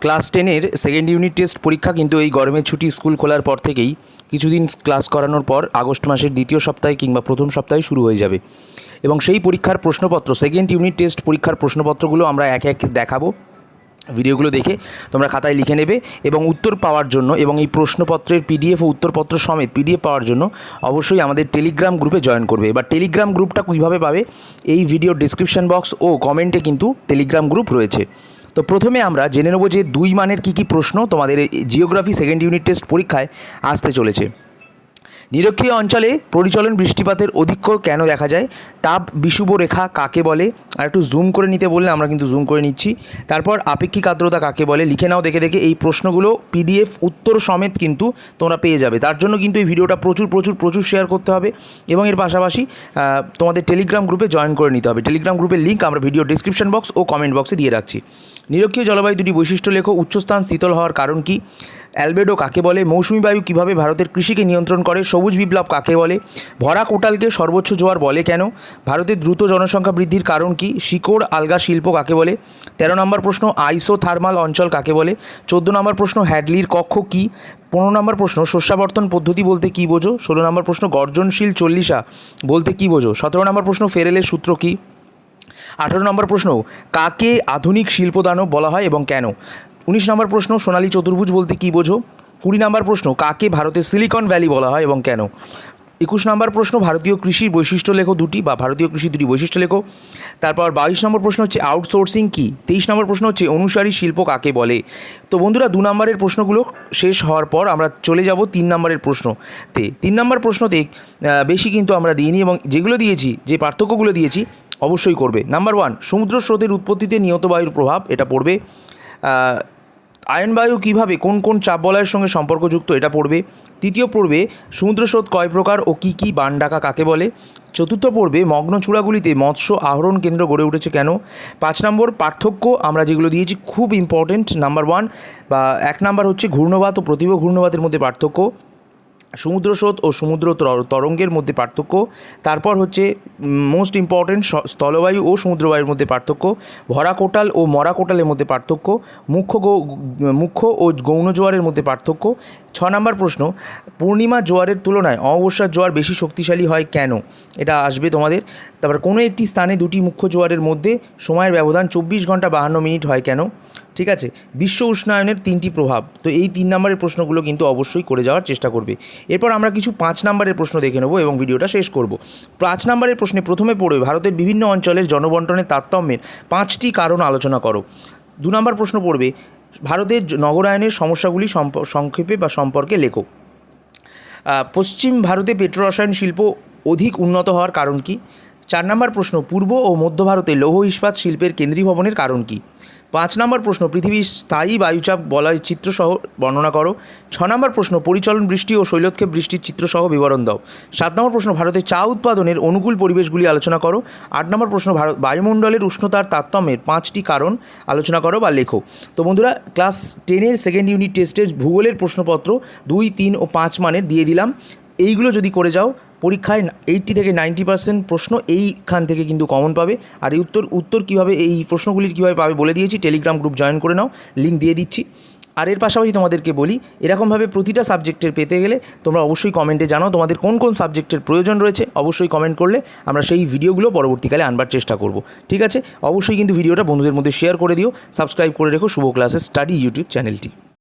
Class 10-এর second unit test পরীক্ষা কিন্তু এই গরমের ছুটি স্কুল খোলার পর থেকেই কিছুদিন ক্লাস করানোর পর আগস্ট মাসের দ্বিতীয় সপ্তাহে কিংবা প্রথম সপ্তাহে শুরু হয়ে যাবে এবং সেই পরীক্ষার প্রশ্নপত্র সেকেন্ড ইউনিট টেস্ট পরীক্ষার প্রশ্নপত্রগুলো আমরা একে একে দেখাবো। ভিডিওগুলো দেখে তোমরা খাতায় লিখে নেবে এবং উত্তর পাওয়ার জন্য এবং এই প্রশ্নপত্রের পিডিএফ ও উত্তরপত্র সমেত পিডিএফ পাওয়ার জন্য অবশ্যই আমাদের টেলিগ্রাম গ্রুপে জয়েন করবে। এবার টেলিগ্রাম গ্রুপটা কীভাবে পাবে, এই ভিডিও ডিসক্রিপশন বক্স ও কমেন্টে কিন্তু টেলিগ্রাম গ্রুপ রয়েছে। তো প্রথমে আমরা জেনে নেব যে 2 মানের কী প্রশ্ন তোমাদের জিওগ্রাফি সেকেন্ড ইউনিট টেস্ট পরীক্ষায় আসতে চলেছে। নিরক্ষীয় অঞ্চলে পরিচলন বৃষ্টিপাতের অধিক্য কেন দেখা যায়? তাপ বিষুব রেখা কাকে বলে? আর একটু জুম করে নিতে বললে আমরা কিন্তু জুম করে নিচ্ছি। তারপর আপেক্ষিক আর্দ্রতা কাকে বলে? লিখে নাও দেখে দেখে। এই প্রশ্নগুলো পিডিএফ উত্তর সমেত কিন্তু তোমরা পেয়ে যাবে। তার জন্য কিন্তু এই ভিডিওটা প্রচুর শেয়ার করতে হবে এবং এর পাশাপাশি তোমাদের টেলিগ্রাম গ্রুপে জয়েন করে নিতে হবে। টেলিগ্রাম গ্রুপের লিঙ্ক আমরা ভিডিও ডিসক্রিপশন বক্স ও কমেন্ট বক্সে দিয়ে রাখছি। নিরক্ষীয় জলবায়ু দুটি বৈশিষ্ট্য লেখো। উচ্চস্থান শীতল হওয়ার কারণ কি? অ্যালবেডো কাকে বলে? মৌসুমী বায়ু কীভাবে ভারতের কৃষিকে নিয়ন্ত্রণ করে? সবুজ বিপ্লব কাকে বলে? ভরা কোটালকে সর্বোচ্চ জোয়ার বলে কেন? ভারতের দ্রুত জনসংখ্যা বৃদ্ধির কারণ কি? শিকড় আলগা শিল্প কাকে বলে? 13 নম্বর প্রশ্ন আইসোথার্মাল অঞ্চল কাকে বলে? 14 নম্বর প্রশ্ন হ্যাডলির কক্ষ কি? 15 নম্বর প্রশ্ন শস্যাবর্তন পদ্ধতি বলতে কী বোঝো? 16 নম্বর প্রশ্ন গর্জনশীল চল্লিশা বলতে কী বোঝো? 17 নম্বর প্রশ্ন ফেরেলের সূত্র কী? 18 নম্বর প্রশ্ন কাকে আধুনিক শিল্পদানব বলা হয় এবং কেন? 19 নম্বর প্রশ্ন সোনালী চতুর্ভুজ বলতে কী বোঝো? 20 নম্বর প্রশ্ন কাকে ভারতের সিলিকন ভ্যালি বলা হয় এবং কেন? 21 নম্বর প্রশ্ন ভারতীয় কৃষির বৈশিষ্ট্য লেখো দুটি বা ভারতীয় কৃষি দুটি বৈশিষ্ট্য লেখো। তারপর 22 নম্বর প্রশ্ন হচ্ছে আউটসোর্সিং কী? 23 নম্বর প্রশ্ন হচ্ছে অনুসারী শিল্প কাকে বলে? তো বন্ধুরা 2 নম্বরের প্রশ্নগুলো শেষ হওয়ার পর আমরা চলে যাব 3 নম্বরের প্রশ্নতে। 3 নম্বর প্রশ্নতে বেশি কিন্তু আমরা দিইনি এবং যেগুলো দিয়েছি যে পার্থক্যগুলো দিয়েছি অবশ্যই করবে। নাম্বার 1 সমুদ্র স্রোতের উৎপত্তিতে নিয়ত বায়ুর প্রভাব, এটা পড়বে। আয়নবায়ু কীভাবে কোন কোন চাপ বলয়ের সঙ্গে সম্পর্কযুক্ত, এটা পড়বে। তৃতীয় পড়বে সমুদ্র স্রোত কয় প্রকার ও কী কী? বান ডাকা কাকে বলে? চতুর্থ পড়বে মগ্ন চূড়াগুলিতে মৎস্য আহরণ কেন্দ্র গড়ে উঠেছে কেন? 5 নম্বর পার্থক্য আমরা যেগুলো দিয়েছি খুব ইম্পর্টেন্ট। নাম্বার 1 বা 1 নাম্বার হচ্ছে ঘূর্ণবাত ও প্রতিভ ঘূর্ণবাতের মধ্যে পার্থক্য, সমুদ্র স্রোত ও সমুদ্র তরঙ্গের মধ্যে পার্থক্য। তারপর হচ্ছে মোস্ট ইম্পর্টেন্ট স্থলবায়ু ও সমুদ্রবায়ুর মধ্যে পার্থক্য, ভরা কোটাল ও মরা কোটালের মধ্যে পার্থক্য, মুখ্য ও গৌণ জোয়ারের মধ্যে পার্থক্য। 6 নম্বর প্রশ্ন পূর্ণিমা জোয়ারের তুলনায় অমাবস্যার জোয়ার বেশি শক্তিশালী হয় কেন? এটা আসবে তোমাদের। তারপর কোনো একটি স্থানে দুটি মুখ্য জোয়ারের মধ্যে সময়ের ব্যবধান 24 ঘন্টা 52 মিনিট হয় কেন? ঠিক আছে। বিশ্ব উষ্ণায়নের 3টি প্রভাব। তো এই 3 নম্বরের প্রশ্নগুলো কিন্তু অবশ্যই করে যাওয়ার চেষ্টা করবে। এরপর আমরা কিছু 5 নম্বরের প্রশ্ন দেখে নেব এবং ভিডিওটা শেষ করব। 5 নম্বরের প্রশ্নে প্রথমে পড়বে ভারতের বিভিন্ন অঞ্চলের জনবন্টনের তারতম্যের 5টি কারণ আলোচনা করো। 2 নম্বর প্রশ্ন পড়বে ভারতের নগরায়নের সমস্যাগুলি সংক্ষেপে বা সম্পর্কে লেখো। পশ্চিম ভারতে পেট্রো রসায়ন শিল্প অধিক উন্নত হওয়ার কারণ কি? 4 নম্বর প্রশ্ন পূর্ব ও মধ্য ভারতে লৌহ ইস্পাত শিল্পের কেন্দ্রীভবনের কারণ কি? 5 নম্বর প্রশ্ন পৃথিবীর স্থায়ী বায়ুচাপ বলয় চিত্রসহ বর্ণনা করো। 6 নম্বর প্রশ্ন পরিচলন বৃষ্টি ও শৈলক্ষেপ বৃষ্টির চিত্রসহ বিবরণ দাও। 7 নম্বর প্রশ্ন ভারতে চা উৎপাদনের অনুকূল পরিবেশগুলি আলোচনা করো। 8 নম্বর প্রশ্ন বায়ুমণ্ডলের উষ্ণতার তারতম্যের 5টি কারণ আলোচনা করো বা লেখো। তো বন্ধুরা ক্লাস 10-এর সেকেন্ড ইউনিট টেস্টের ভূগোলের প্রশ্নপত্র 2, 3 ও 5 মানের দিয়ে দিলাম। এইগুলো যদি করে যাও পরীক্ষায় 80 থেকে 90% প্রশ্ন এইখান থেকে কিন্তু কমন পাবে। আর এই উত্তর কীভাবে এই প্রশ্নগুলির কীভাবে পাবে বলে দিয়েছি। টেলিগ্রাম গ্রুপ জয়েন করে নাও, লিঙ্ক দিয়ে দিচ্ছি। আর এর পাশাপাশি তোমাদেরকে বলি এরকমভাবে প্রতিটা সাবজেক্টের পেতে গেলে তোমরা অবশ্যই কমেন্টে জানাও তোমাদের কোন কোন সাবজেক্টের প্রয়োজন রয়েছে। অবশ্যই কমেন্ট করলে আমরা সেই ভিডিওগুলো পরবর্তীকালে আনবার চেষ্টা করব। ঠিক আছে, অবশ্যই কিন্তু ভিডিওটা বন্ধুদের মধ্যে শেয়ার করে দিও, সাবস্ক্রাইব করে রেখো শুভ ক্লাসেস স্টাডি ইউটিউব চ্যানেলটি।